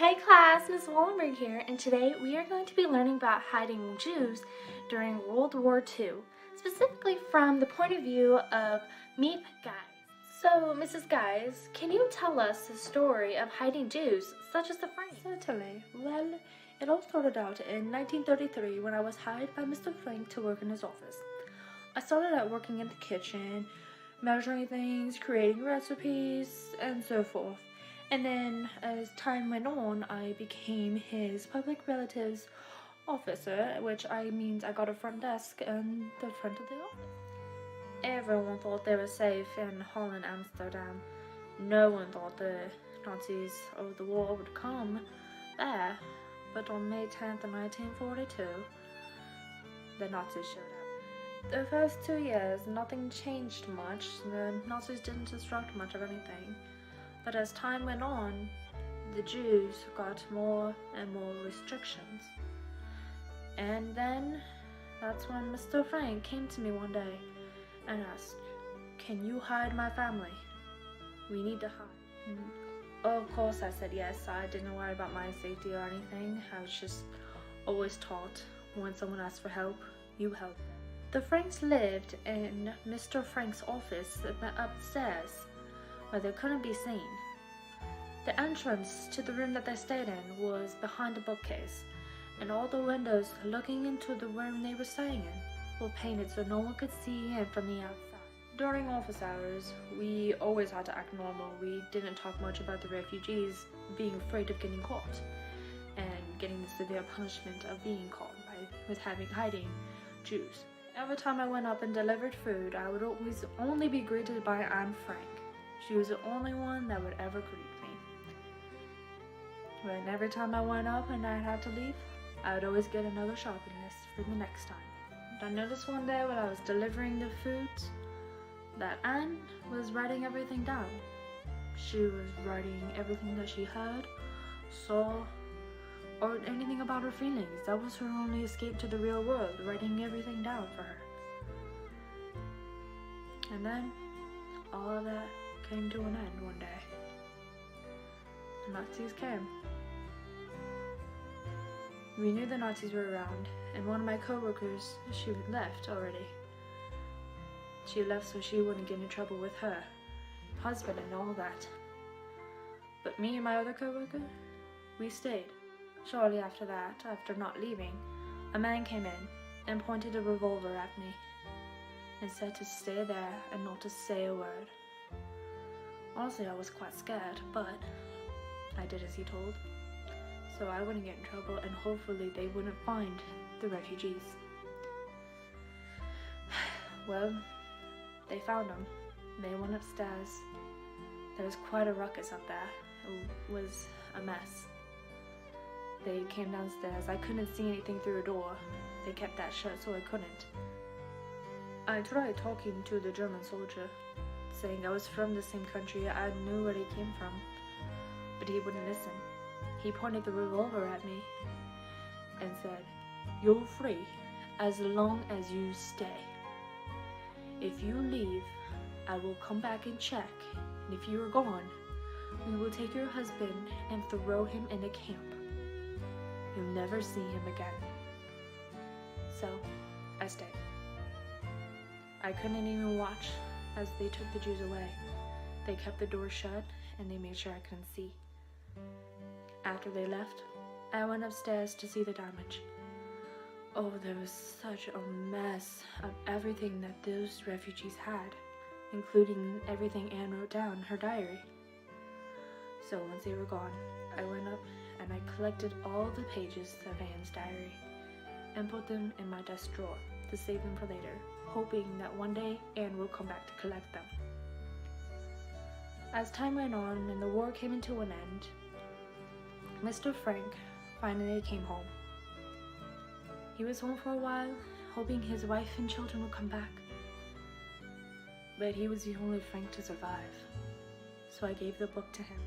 Hey class, Ms. Wallenberg here, and today we are going to be learning about hiding Jews during World War II, specifically from the point of view of Miep Gies. So, Mrs. Gies, can you tell us the story of hiding Jews, such as the Franks? Certainly. Well, it all started out in 1933 when I was hired by Mr. Frank to work in his office. I started out working in the kitchen, measuring things, creating recipes, and so forth. And then, as time went on, I became his public relatives officer, which means I got a front desk in the front of the office. Everyone thought they were safe in Holland, Amsterdam. No one thought the Nazis of the war would come there. But on May 10th, 1942, the Nazis showed up. The first 2 years, nothing changed much. The Nazis didn't disrupt much of anything. But as time went on, the Jews got more and more restrictions. And then, that's when Mr. Frank came to me one day and asked, "Can you hide my family? We need to hide." Of course I said yes. I didn't worry about my safety or anything. I was just always taught when someone asks for help, you help them. The Franks lived in Mr. Frank's office upstairs, where they couldn't be seen. The entrance to the room that they stayed in was behind a bookcase, and all the windows looking into the room they were staying in were painted so no one could see in from the outside. During office hours, we always had to act normal. We didn't talk much about the refugees being afraid of getting caught and getting the severe punishment of being caught with hiding Jews. Every time I went up and delivered food, I would always only be greeted by Aunt Frank. She was the only one that would ever greet me. But every time I went up and I had to leave, I would always get another shopping list for the next time. And I noticed one day when I was delivering the foods that Anne was writing everything down. She was writing everything that she heard, saw, or anything about her feelings. That was her only escape to the real world, writing everything down for her. And then, all of that came to an end one day. The Nazis came. We knew the Nazis were around, and one of my co-workers, she left already. She left so she wouldn't get in trouble with her husband and all that. But me and my other co-worker, we stayed. Shortly after that, after not leaving, a man came in and pointed a revolver at me and said to stay there and not to say a word. Honestly, I was quite scared, but I did as he told, so I wouldn't get in trouble and hopefully they wouldn't find the refugees. Well, they found them. They went upstairs. There was quite a ruckus up there. It was a mess. They came downstairs. I couldn't see anything through a door. They kept that shut, so I couldn't. I tried talking to the German soldier, saying I was from the same country, I knew where he came from, but he wouldn't listen. He pointed the revolver at me and said, "You're free as long as you stay. If you leave, I will come back and check, and if you are gone, we will take your husband and throw him in a camp. You'll never see him again." So, I stayed. I couldn't even watch as they took the Jews away. They kept the door shut and they made sure I couldn't see. After they left, I went upstairs to see the damage. Oh, there was such a mess of everything that those refugees had, including everything Anne wrote down in her diary. So once they were gone, I went up and I collected all the pages of Anne's diary and put them in my desk drawer to save them for later, hoping that one day Anne will come back to collect them. As time went on and the war came to an end, Mr. Frank finally came home. He was home for a while, hoping his wife and children would come back. But he was the only Frank to survive, so I gave the book to him.